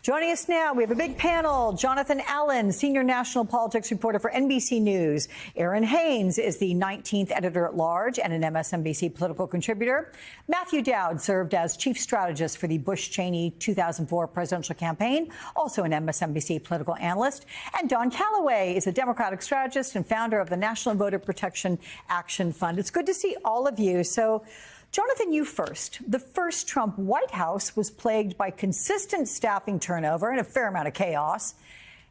Joining us now, we have a big panel. Jonathan Allen, senior national politics reporter for NBC News. Aaron Haynes is the 19th editor-at-large and an MSNBC political contributor. Matthew Dowd served as chief strategist for the Bush-Cheney 2004 presidential campaign, also an MSNBC political analyst. And Don Calloway is a Democratic strategist and founder of the National Voter Protection Action Fund. It's good to see all of you. So, Jonathan, you first. The first Trump White House was plagued by consistent staffing turnover and a fair amount of chaos.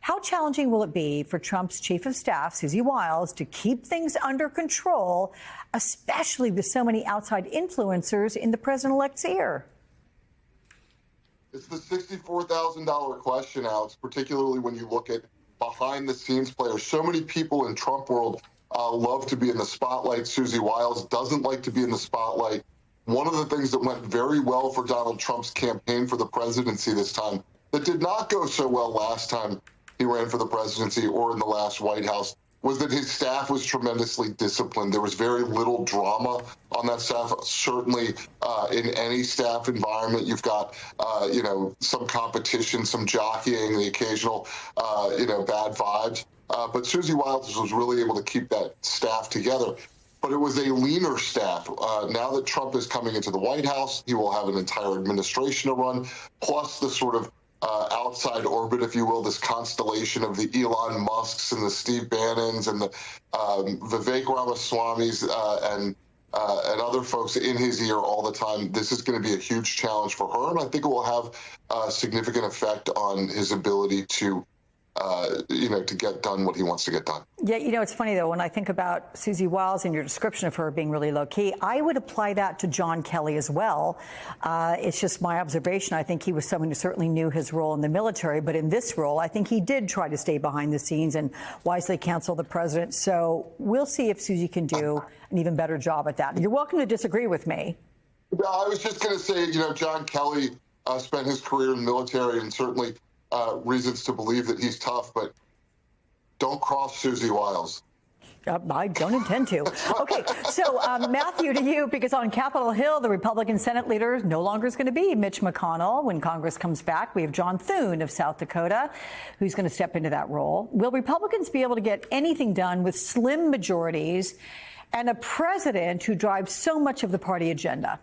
How challenging will it be for Trump's chief of staff, Susie Wiles, to keep things under control, especially with so many outside influencers in the president-elect's ear? It's the $64,000 question, Alex, particularly when you look at behind-the-scenes players. So many people in Trump world love to be in the spotlight. Susie Wiles doesn't like to be in the spotlight. One of the things that went very well for Donald Trump's campaign for the presidency this time, that did not go so well last time he ran for the presidency or in the last White House, was that his staff was tremendously disciplined. There was very little drama on that staff. Certainly in any staff environment, you've got, some competition, some jockeying, the occasional, bad vibes. But Susie Wiles was really able to keep that staff together. But it was a leaner staff. Now that Trump is coming into the White House, he will have an entire administration to run, plus the sort of outside orbit, if you will, this constellation of the Elon Musks and the Steve Bannons and the Vivek Ramaswamys and other folks in his ear all the time. This is going to be a huge challenge for her, and I think it will have a significant effect on his ability to get done what he wants to get done. Yeah, it's funny, though, when I think about Susie Wiles and your description of her being really low-key, I would apply that to John Kelly as well. It's just my observation. I think he was someone who certainly knew his role in the military, but in this role, I think he did try to stay behind the scenes and wisely counsel the president. So we'll see if Susie can do an even better job at that. You're welcome to disagree with me. I was just going to say, John Kelly spent his career in the military and certainly reasons to believe that he's tough, but don't cross Susie Wiles. I don't intend to. Okay, so Matthew, to you, because on Capitol Hill, the Republican Senate leader no longer is going to be Mitch McConnell. When Congress comes back, we have John Thune of South Dakota, who's going to step into that role. Will Republicans be able to get anything done with slim majorities and a president who drives so much of the party agenda?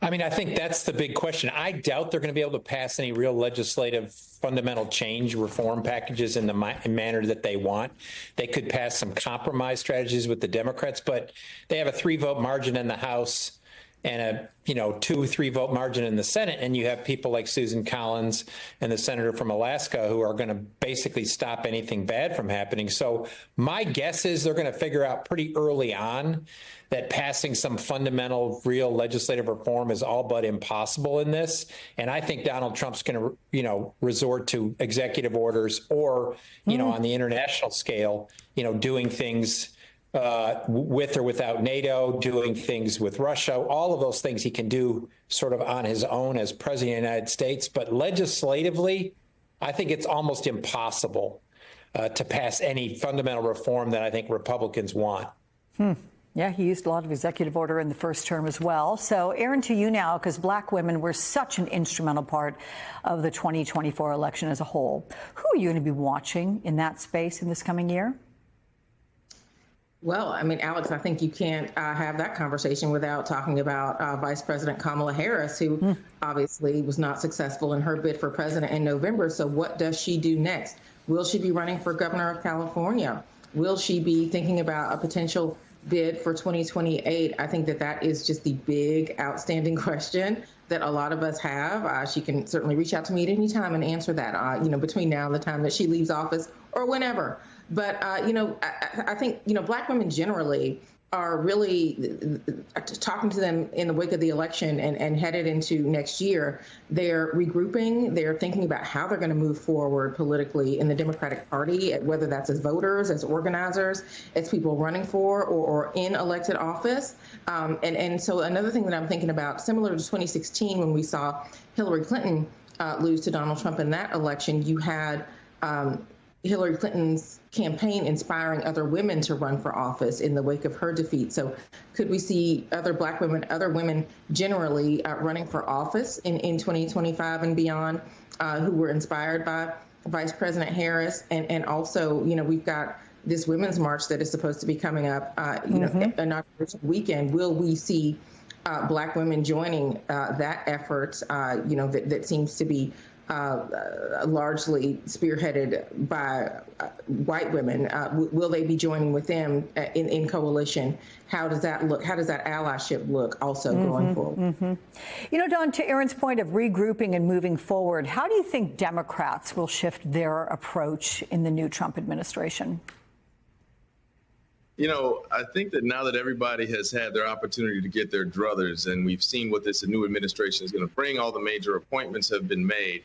I mean, I think that's the big question. I doubt they're going to be able to pass any real legislative fundamental change reform packages in the manner that they want. They could pass some compromise strategies with the Democrats, but they have a 3-vote margin in the House and a 2-3 vote margin in the Senate, and you have people like Susan Collins and the senator from Alaska who are going to basically stop anything bad from happening. So my guess is they're going to figure out pretty early on that passing some fundamental real legislative reform is all but impossible in this. And I think Donald Trump's going to, resort to executive orders or, on the international scale, doing things with or without NATO, doing things with Russia, all of those things he can do sort of on his own as president of the United States. But legislatively, I think it's almost impossible to pass any fundamental reform that I think Republicans want. Yeah, he used a lot of executive order in the first term as well. So, Aaron, to you now, because black women were such an instrumental part of the 2024 election as a whole. Who are you going to be watching in that space in this coming year? Well, I mean, Alex, I think you can't have that conversation without talking about Vice President Kamala Harris, who obviously was not successful in her bid for president in November. So what does she do next? Will she be running for governor of California? Will she be thinking about a potential bid for 2028? I think that is just the big outstanding question that a lot of us have. She can certainly reach out to me at any time and answer that, between now and the time that she leaves office or whenever. But, I think, black women generally are really talking to them in the wake of the election and headed into next year. They're regrouping. They're thinking about how they're going to move forward politically in the Democratic Party, whether that's as voters, as organizers, as people running for or in elected office. And so another thing that I'm thinking about, similar to 2016 when we saw Hillary Clinton lose to Donald Trump in that election, you had Hillary Clinton's campaign inspiring other women to run for office in the wake of her defeat. So could we see other Black women, other women generally running for office in 2025 and beyond who were inspired by Vice President Harris? And also, we've got this Women's March that is supposed to be coming up, inauguration weekend. Will we see Black women joining that effort, that seems to be largely spearheaded by white women? Will they be joining with them in coalition? How does that look? How does that allyship look also going forward? Dawn, to Erin's point of regrouping and moving forward, how do you think Democrats will shift their approach in the new Trump administration? I think that now that everybody has had their opportunity to get their druthers, and we've seen what this new administration is going to bring, all the major appointments have been made.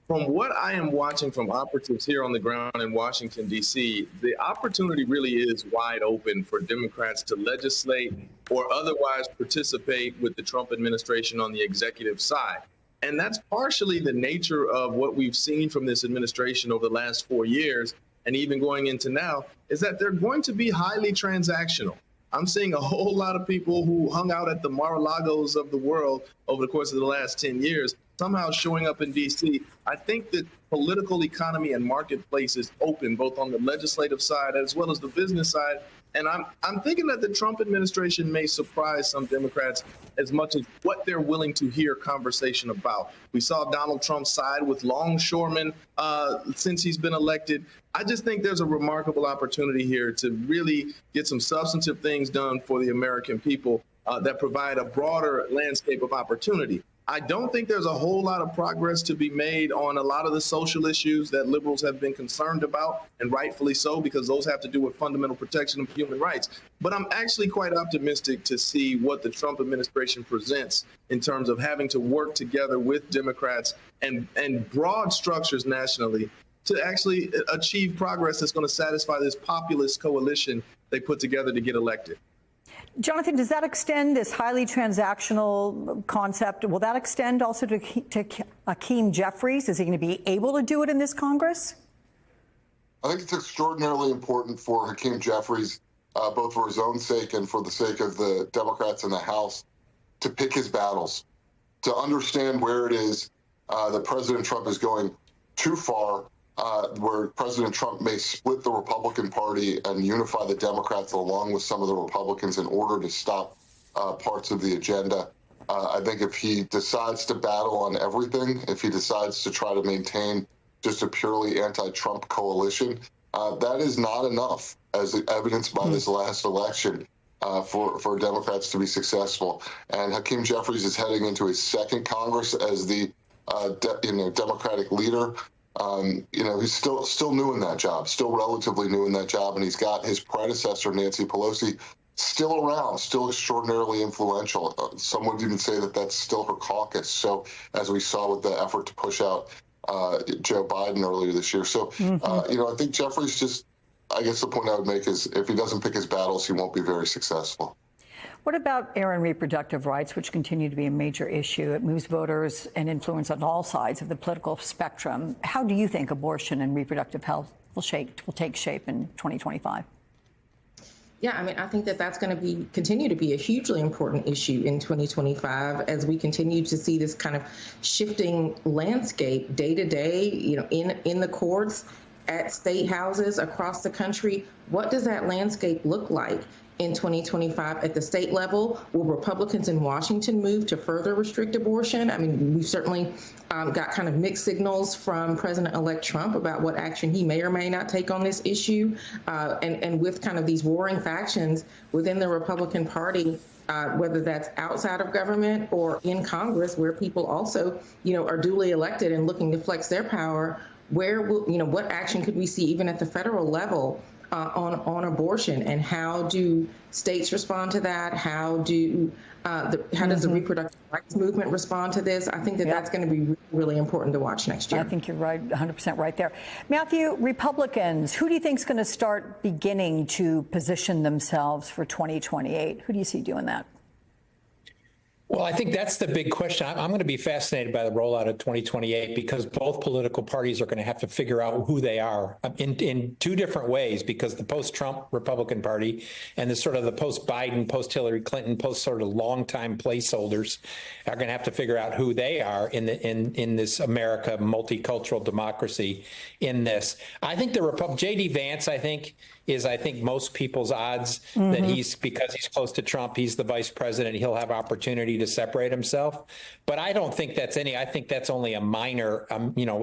From what I am watching from operatives here on the ground in Washington, D.C., the opportunity really is wide open for Democrats to legislate or otherwise participate with the Trump administration on the executive side. And that's partially the nature of what we've seen from this administration over the last 4 years, and even going into now, is that they're going to be highly transactional. I'm seeing a whole lot of people who hung out at the Mar-a-Lagos of the world over the course of the last 10 years somehow showing up in D.C. I think that political economy and marketplace is open, both on the legislative side as well as the business side. And I'm thinking that the Trump administration may surprise some Democrats as much as what they're willing to hear conversation about. We saw Donald Trump side with longshoremen since he's been elected. I just think there's a remarkable opportunity here to really get some substantive things done for the American people that provide a broader landscape of opportunity. I don't think there's a whole lot of progress to be made on a lot of the social issues that liberals have been concerned about, and rightfully so, because those have to do with fundamental protection of human rights. But I'm actually quite optimistic to see what the Trump administration presents in terms of having to work together with Democrats and broad structures nationally to actually achieve progress that's going to satisfy this populist coalition they put together to get elected. Jonathan, does that extend, this highly transactional concept, will that extend also to Hakeem Jeffries? Is he going to be able to do it in this Congress? I think it's extraordinarily important for Hakeem Jeffries, both for his own sake and for the sake of the Democrats in the House, to pick his battles, to understand where it is that President Trump is going too far, where President Trump may split the Republican Party and unify the Democrats along with some of the Republicans in order to stop parts of the agenda. I think if he decides to battle on everything, if he decides to try to maintain just a purely anti-Trump coalition, that is not enough, as evidenced by this last election, for Democrats to be successful. And Hakeem Jeffries is heading into his second Congress as the Democratic leader. He's still new in that job, still relatively new in that job, and he's got his predecessor, Nancy Pelosi, still around, still extraordinarily influential. Some would even say that that's still her caucus. So, as we saw with the effort to push out Joe Biden earlier this year. So, I think Jeffries I guess the point I would make is if he doesn't pick his battles, he won't be very successful. What about, Erin, reproductive rights, which continue to be a major issue? It moves voters and influence on all sides of the political spectrum. How do you think abortion and reproductive health will take shape in 2025? Yeah, I think that's going to continue to be a hugely important issue in 2025 as we continue to see this kind of shifting landscape day to day, in the courts, at state houses across the country. What does that landscape look like in 2025 at the state level? Will Republicans in Washington move to further restrict abortion? We've certainly got kind of mixed signals from President-elect Trump about what action he may or may not take on this issue. And with kind of these warring factions within the Republican Party, whether that's outside of government or in Congress, where people also, are duly elected and looking to flex their power, what action could we see even at the federal level on abortion, and how do states respond to that? How does the reproductive rights movement respond to this? I think that's going to be really important to watch next year. I think you're right, 100% right there. Matthew, Republicans, who do you think is going to start beginning to position themselves for 2028? Who do you see doing that? Well, I think that's the big question. I'm going to be fascinated by the rollout of 2028 because both political parties are going to have to figure out who they are in two different ways, because the post-Trump Republican Party and the sort of the post-Biden, post-Hillary Clinton, post sort of longtime placeholders are going to have to figure out who they are in this America multicultural democracy in this. I think J.D. Vance, I think most people's odds that because he's close to Trump, he's the vice president, he'll have opportunity to separate himself. But I don't think I think that's only a minor,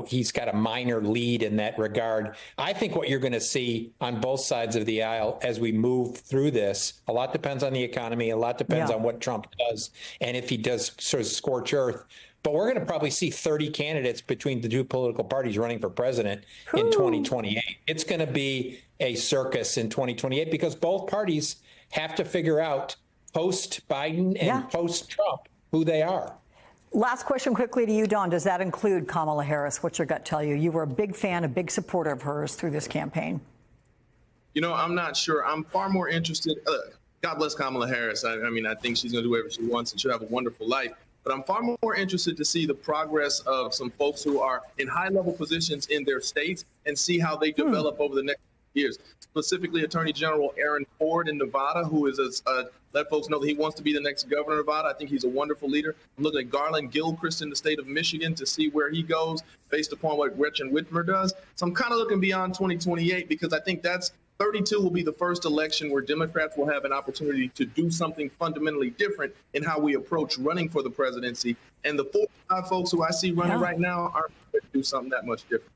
he's got a minor lead in that regard. I think what you're going to see on both sides of the aisle as we move through this, a lot depends on the economy, a lot depends on what Trump does, and if he does sort of scorch earth. But we're going to probably see 30 candidates between the two political parties running for president in 2028. It's going to be a circus in 2028 because both parties have to figure out post-Biden and post-Trump who they are. Last question quickly to you, Dawn. Does that include Kamala Harris? What's your gut tell you? You were a big fan, a big supporter of hers through this campaign. I'm not sure. I'm far more interested. God bless Kamala Harris. I think she's going to do whatever she wants and she'll have a wonderful life. But I'm far more interested to see the progress of some folks who are in high-level positions in their states and see how they develop over the next years. Specifically, Attorney General Aaron Ford in Nevada, who is let folks know that he wants to be the next governor of Nevada. I think he's a wonderful leader. I'm looking at Garland Gilchrist in the state of Michigan to see where he goes based upon what Gretchen Whitmer does. So I'm kind of looking beyond 2028 because I think 32 will be the first election where Democrats will have an opportunity to do something fundamentally different in how we approach running for the presidency. And the 4 or 5 folks who I see running right now aren't going to do something that much different.